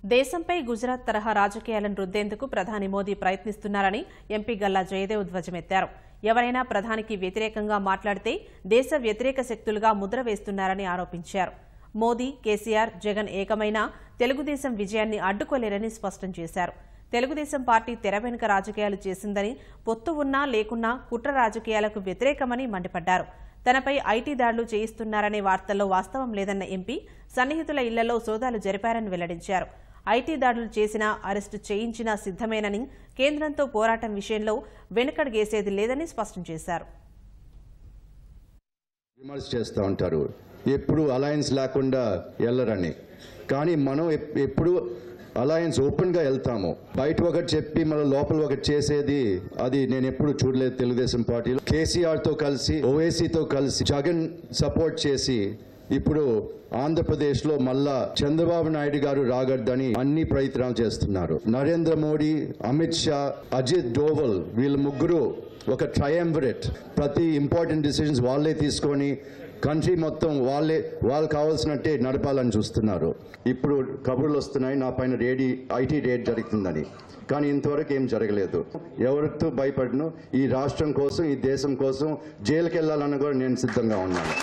దేశంపై గుజరాత్ తరహా రాజకీయాలను రుద్దేందుకు ప్రధాని మోదీ ప్రయత్నిస్తున్నారని ఎంపీ గల్లా జయదేవ్ ధ్వజమెత్తారు. ఎవరైనా ప్రధానికి వ్యతిరేకంగా మాట్లాడితే దేశ వ్యతిరేక శక్తులుగా ముద్ర వేస్తున్నారని ఆరోపించారు. మోదీ, కేసీఆర్, జగన్ ఏకమైనా తెలుగుదేశం విజయాన్ని అడ్డుకోలేరని స్పష్టం చేశారు. తెలుగుదేశం పార్టీ తెర వెనుక రాజకీయాలు చేసిందని, పొత్తు ఉన్నా లేకున్నా కుట్ర రాజకీయాలకు వ్యతిరేకమని మండిపడ్డారు. తనపై ఐటీ దాడులు చేయిస్తున్నారనే వార్తల్లో వాస్తవం లేదన్న ఎంపీ సన్నిహితుల ఇళ్లలో సోదాలు జరిపారని వెల్లడించారు. ఐటీ దాడులు చేసినా, అరెస్టు చేయించినా సిద్దమేనని, కేంద్రంతో పోరాటం విషయంలో వెనుకడుగేసేది లేదని స్పష్టం చేశారు. విమర్శ చేస్తూ ఉంటారు, ఎప్పుడు అలయన్స్ లేకుండా వెళ్ళరని. కానీ మనం ఎప్పుడు అలయన్స్ ఓపెన్గా వెళ్తాము. బయట ఒకటి చెప్పి మన లోపల ఒకటి చేసేది అది నేను ఎప్పుడు చూడలేదు. తెలుగుదేశం పార్టీలో కేసీఆర్తో కలిసి, ఓవైసీతో కలిసి, జగన్ సపోర్ట్ చేసి ఇప్పుడు ఆంధ్రప్రదేశ్లో మళ్ళా చంద్రబాబు నాయుడు గారు రాగద్దని అన్ని ప్రయత్నాలు చేస్తున్నారు. నరేంద్ర మోడీ, అమిత్ షా, అజిత్ డోవల్ వీళ్ళ ముగ్గురు ఒక ట్రయాంబరేట్. ప్రతి ఇంపార్టెంట్ డిసిషన్స్ వాళ్ళే తీసుకొని కంట్రీ మొత్తం వాళ్ళు కావాల్సినట్టే నడపాలని చూస్తున్నారు. ఇప్పుడు కబుర్లు వస్తున్నాయి నా పైన ఐటీ రేడ్ జరుగుతుందని. కానీ ఇంతవరకు ఏం జరగలేదు. ఎవరితో భయపడను. ఈ రాష్ట్రం కోసం, ఈ దేశం కోసం జైలుకి వెళ్ళాలన్న కూడా నేను సిద్ధంగా ఉన్నాను.